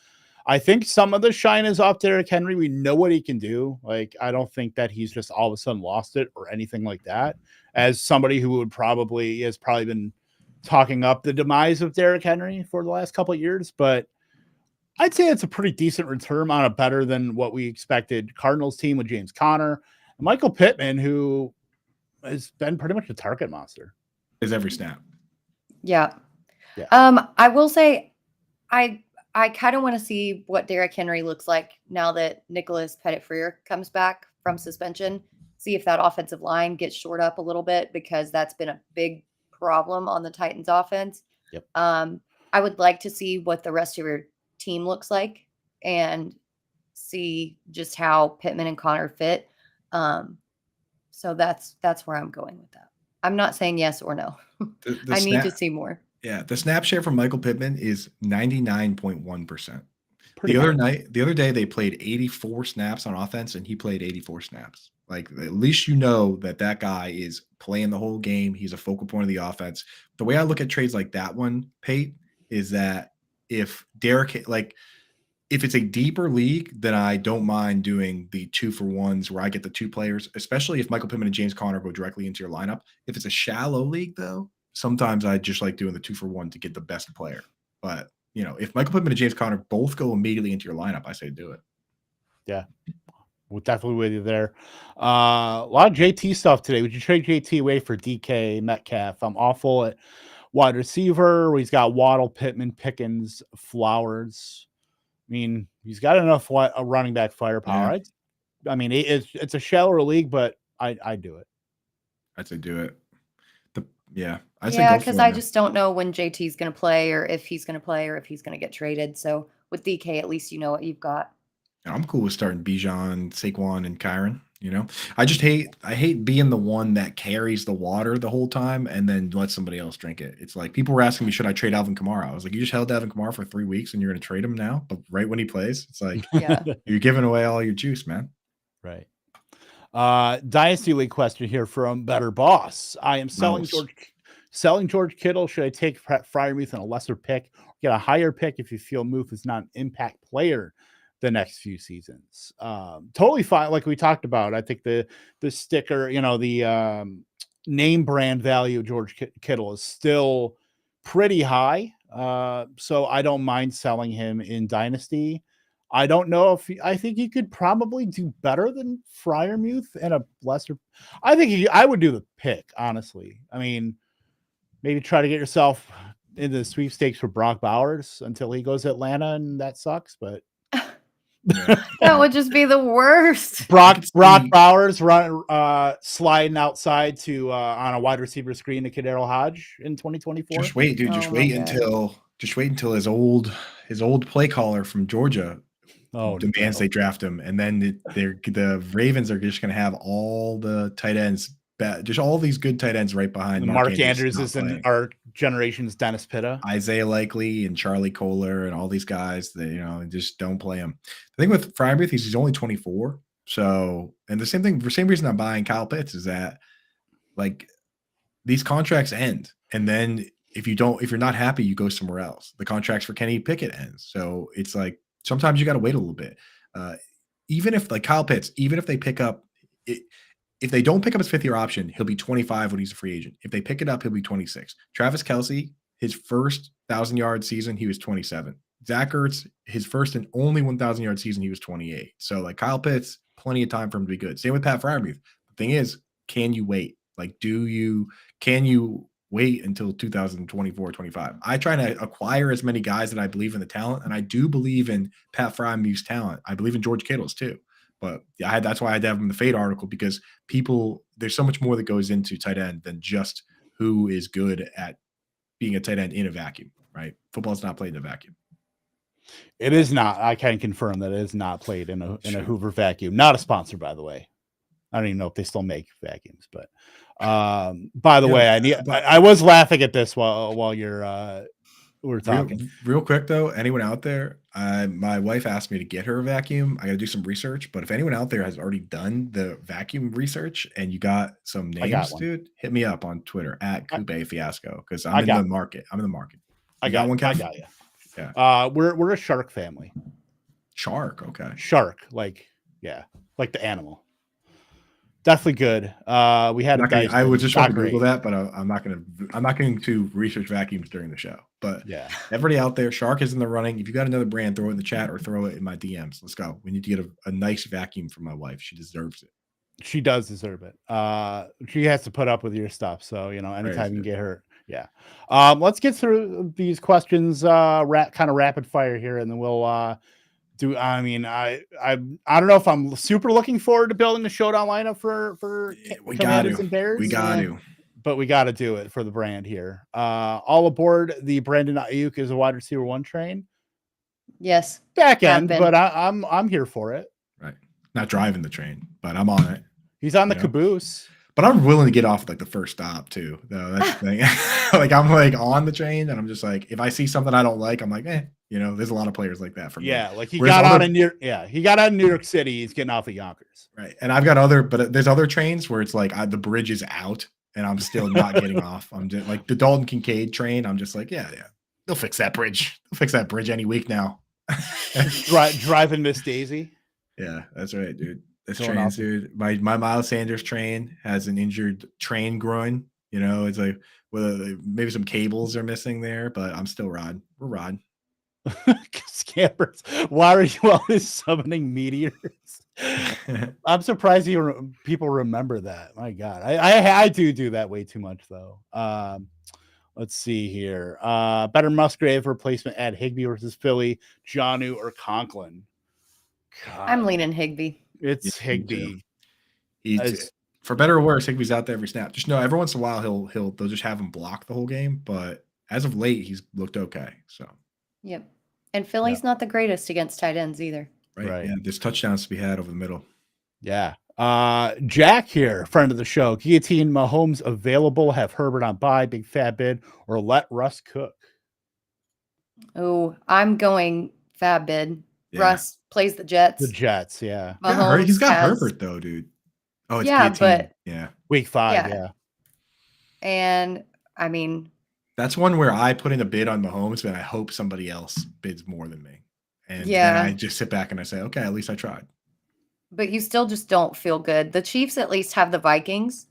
I think some of the shine is off Derrick Henry. We know what he can do. Like, I don't think that he's just all of a sudden lost it or anything like that. As somebody who has probably been talking up the demise of Derrick Henry for the last couple of years, but I'd say it's a pretty decent return on a better than what we expected Cardinals team with James Conner and Michael Pittman, who has been pretty much a target monster. Is every snap. Yeah. I will say I kind of want to see what Derrick Henry looks like now that Nicholas Petitfrere comes back from suspension. see if that offensive line gets shored up a little bit, because that's been a big problem on the Titans offense. Yep. I would like to see what the rest of your team looks like and see just how Pittman and Connor fit. So that's where I'm going with that. I'm not saying yes or no. I need to see more. Yeah, the snap share from Michael Pittman is 99.1%. The other day they played 84 snaps on offense, and he played 84 snaps. Like, at least you know that guy is playing the whole game. He's a focal point of the offense. The way I look at trades like that one, Pate, is that if it's a deeper league, then I don't mind doing the 2-for-1s where I get the two players, especially if Michael Pittman and James Conner go directly into your lineup. If it's a shallow league, though, sometimes I just like doing the 2-for-1 to get the best player. But, if Michael Pittman and James Conner both go immediately into your lineup, I say do it. Yeah, we're definitely with you there. A lot of JT stuff today. Would you trade JT away for DK Metcalf? I'm awful at wide receiver. He's got Waddle, Pittman, Pickens, Flowers. I mean, he's got enough running back firepower. Yeah. I mean, it's a shallower league, but I do it. I'd say do it. Because I just don't know when JT's going to play, or if he's going to play, or if he's going to get traded. So with DK, at least you know what you've got. I'm cool with starting Bijan, Saquon, and Kyron. I hate being the one that carries the water the whole time and then let somebody else drink it. It's like people were asking me, should I trade Alvin Kamara? I was like, you just held Alvin Kamara for 3 weeks and you're going to trade him now? But right when he plays, it's like, you're giving away all your juice, man. Right. Dynasty League question here from Better Boss. I am selling George Kittle. Should I take Freiermuth and a lesser pick? Get a higher pick if you feel Muth is not an impact player the next few seasons. Totally fine. Like we talked about, I think the sticker, the name brand value of George Kittle is still pretty high. So I don't mind selling him in Dynasty. I don't know I think he could probably do better than Freiermuth and a lesser. I think I would do the pick, honestly. I mean, maybe try to get yourself into the sweepstakes for Brock Bowers until he goes to Atlanta, and that sucks, but that would just be the worst. Brock Bowers sliding outside to on a wide receiver screen to Kadarius Hodge in 2024. Just wait, dude. Just wait until his old play caller from Georgia demands they draft him, and then the Ravens are just going to have all the tight ends, just all these good tight ends right behind. Mark Andrews is in our generation's Dennis Pitta, Isaiah Likely, and Charlie Kohler, and all these guys. They just don't play him. The thing with Freiermuth is he's only 24. So, and the same reason I'm buying Kyle Pitts is that like these contracts end, and then if you're not happy, you go somewhere else. The contracts for Kenny Pickett ends, so it's like sometimes you got to wait a little bit. Even if like Kyle Pitts, even if they pick up it. If they don't pick up his 5th-year option, he'll be 25 when he's a free agent. If they pick it up, he'll be 26. Travis Kelce, his first 1,000-yard season, he was 27. Zach Ertz, his first and only 1,000-yard season, he was 28. So, like, Kyle Pitts, plenty of time for him to be good. Same with Pat Freiermuth. The thing is, can you wait? Like, can you wait until 2024, 25? I try to acquire as many guys that I believe in the talent, and I do believe in Pat Freiermuth's talent. I believe in George Kittle's too. But that's why I had to have him in the fade article, because there's so much more that goes into tight end than just who is good at being a tight end in a vacuum, right? Football's not played in a vacuum. It is not. I can confirm that it is not played in a Hoover vacuum. Not a sponsor, by the way. I don't even know if they still make vacuums, but by the way, I was laughing at this while we're talking. Real quick though, anyone out there, my wife asked me to get her a vacuum. I got to do some research, but if anyone out there has already done the vacuum research and you got some names, dude, hit me up on Twitter at Coop Fiasco, because I'm in the market. I got one. I got you. Yeah. We're a shark family. Shark, okay. Shark, like the animal. Definitely good. We had. I would just want to Google that, but I'm not going to research vacuums during the show. But yeah, everybody out there, Shark is in the running. If you got another brand, throw it in the chat or throw it in my DMs. Let's go. We need to get a nice vacuum for my wife. She deserves it. She does deserve it. She has to put up with your stuff. So anytime you can get her. Yeah. Let's get through these questions. Kind of rapid fire here, and then we'll I mean, I don't know if I'm super looking forward to building the showdown lineup for Commanders and Bears. We got to. But we got to do it for the brand here. All aboard the Brandon Ayuk is a wide receiver 1 train. Yes. Back end, but I'm here for it. Right. Not driving the train, but I'm on it. He's on the caboose. But I'm willing to get off like the first stop too. Though that's the thing. Like I'm like on the train and I'm just like, if I see something I don't like, I'm like, there's a lot of players like that for me. Yeah, like he got out in New York City. He's getting off at Yonkers. Right. And I've got there's other trains where it's like the bridge is out and I'm still not getting off. I'm just like the Dalton Kincaid train. I'm just like, yeah. They'll fix that bridge. They'll fix that bridge any week now. Driving Miss Daisy. Yeah, that's right, dude. This train, dude. My Miles Sanders train has an injured train groin. It's like maybe some cables are missing there, but I'm still riding. We're riding. Scampers. Why are you always summoning meteors? I'm surprised people remember that. My God, I do that way too much though. Let's see here. Better Musgrave replacement at Higbee versus Philly, Jonnu or Conklin. God. I'm leaning Higbee. It's Higbee. For better or worse, Higbee's out there every snap. Just know every once in a while they'll just have him block the whole game. But as of late, he's looked okay. So. Yep. And Philly's not the greatest against tight ends either. Right. Yeah, there's touchdowns to be had over the middle. Yeah. Jack here, friend of the show. Guillotine Mahomes available. Have Herbert on bye. Big FAAB bid or let Russ cook. Oh, I'm going FAAB bid. Yeah. Russ plays the Jets. The Jets, yeah. He's got Herbert though, dude. Oh, it's guillotine. But week 5, yeah. And I mean, that's one where I put in a bid on Mahomes, but I hope somebody else bids more than me. And then I just sit back and I say, okay, at least I tried. But you still just don't feel good. The Chiefs at least have the Vikings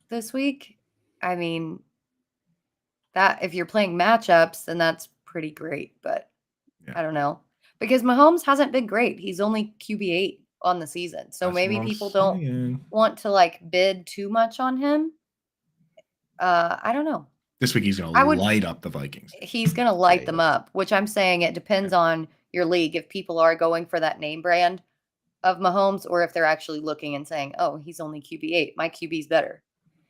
this week. I mean, that if you're playing matchups, then that's pretty great. But I don't know. Because Mahomes hasn't been great. He's only QB8 on the season. So maybe people don't want to bid too much on him. I don't know. This week he's going to light up the Vikings. He's going to light them up, which I'm saying it depends on your league. If people are going for that name brand of Mahomes or if they're actually looking and saying, oh, he's only QB8. My QB's better.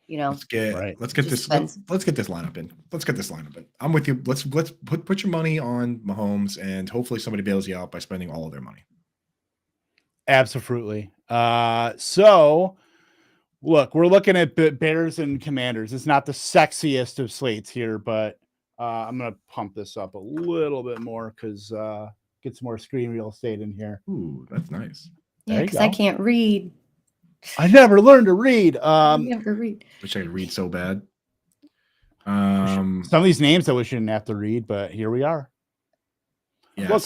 Let's get this lineup in. Let's get this lineup in. I'm with you. Let's put your money on Mahomes and hopefully somebody bails you out by spending all of their money. Absolutely. So look, we're looking at Bears and Commanders. It's not the sexiest of slates here, but I'm going to pump this up a little bit more because get some more screen real estate in here. Ooh, that's nice. Yeah, because I can't read. I never learned to read. I never read. Wish I could read so bad. Some of these names I wish I didn't have to read, but here we are. Yeah. Look,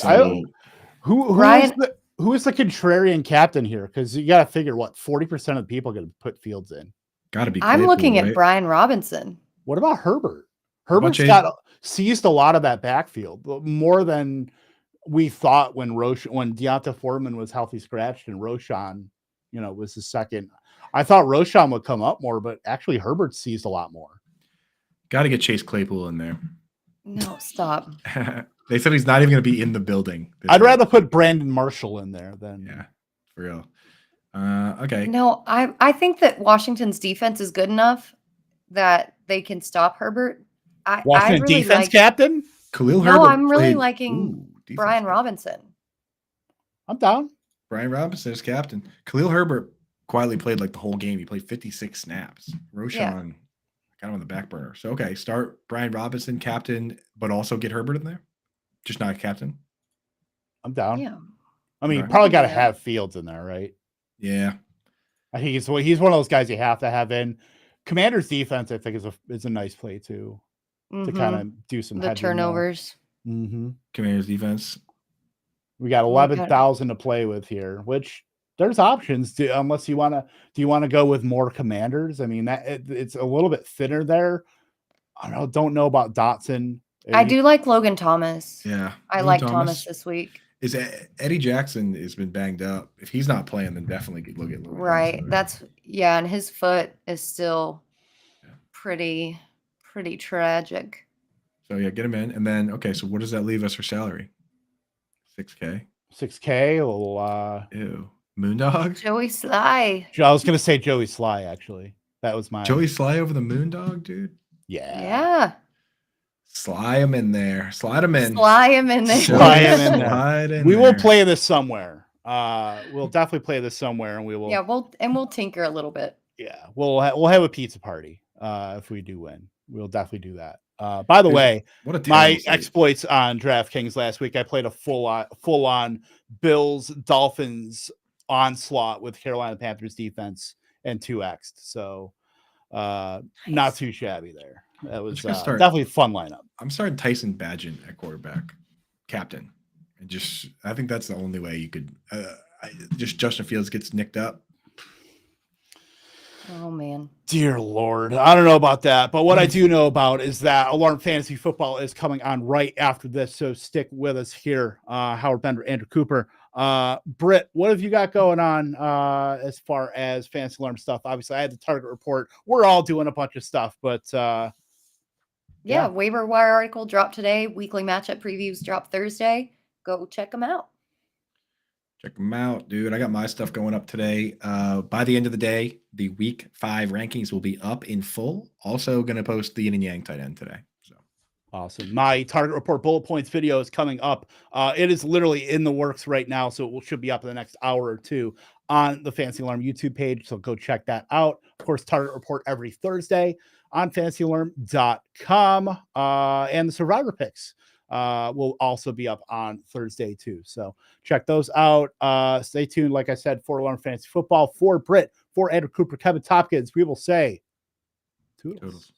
who is the contrarian captain here? Because you got to figure 40% of the people are going to put Fields in. Got to be. I'm looking at Brian Robinson. What about Herbert? Herbert's seized a lot of that backfield more than we thought when Deonta Foreman was healthy scratched and Roschon, was the second. I thought Roschon would come up more, but actually Herbert seized a lot more. Got to get Chase Claypool in there. No, stop. They said he's not even going to be in the building. I'd rather put Brandon Marshall in there than. Yeah, for real. Okay. No, I think that Washington's defense is good enough that they can stop Herbert. Washington really defense captain? Khalil Herbert. No, I'm really liking Brian Robinson. I'm down. Brian Robinson is captain. Khalil Herbert quietly played the whole game. He played 56 snaps. Roschon got him on the back burner. So, okay, start Brian Robinson captain, but also get Herbert in there? Just not captain? I'm down. Yeah. I mean, you probably got to have Fields in there, right? Yeah. I think he's one of those guys you have to have in. Commander's defense, I think, is a nice play, too, to kind of do some turnovers. Mm-hmm. Commander's defense. We got 11,000 to play with here, which there's options unless you want to. Do you want to go with more Commanders? I mean, it's a little bit thinner there. I don't know about Dotson. I do like Logan Thomas. Yeah, I like Thomas this week. Is Eddie Jackson has been banged up? If he's not playing, then definitely look at Logan. Right. And his foot is still pretty tragic. So get him in, and then so what does that leave us for salary? $6K. 6K. A little, Ew. Moondog? Joey Sly. I was gonna say Joey Sly. Actually, that was my Joey Sly over the Moondog, dude. Yeah. Slide him in there. Slide him in. Slide him in there. Slide him in there. Slide in We there. will play this somewhere. We'll definitely play this somewhere, and we will. Yeah, we'll tinker a little bit. Yeah, we'll have a pizza party if we do win. We'll definitely do that. By the way, my exploits on DraftKings last week, I played a full on Bills Dolphins onslaught with Carolina Panthers defense and 2x. So not too shabby there. That was definitely a fun lineup. I'm starting Tyson Bagent at quarterback, captain. And I think that's the only way you could. Just Justin Fields gets nicked up. Oh man, dear Lord, I don't know about that, but what I do know about is that Alarm Fantasy Football is coming on right after this. So stick with us here. Howard Bender, Andrew Cooper, Britt, what have you got going on as far as Fantasy Alarm stuff? Obviously, I had the target report. We're all doing a bunch of stuff, but yeah, waiver wire article dropped today. Weekly matchup previews dropped Thursday. Go check them out. Check them out, dude. I got my stuff going up today. By the end of the day, the week 5 rankings will be up in full. Also going to post the yin and yang tight end today. So awesome. My target report bullet points video is coming up. It is literally in the works right now, so it should be up in the next hour or two on the Fantasy Alarm YouTube page. So go check that out. Of course, target report every Thursday on fantasyalarm.com. And the survivor picks will also be up on Thursday too. So check those out. Stay tuned. Like I said, for Alarm Fantasy Football, for Britt, for Andrew Cooper, Kevin Tompkins, we will say toodles.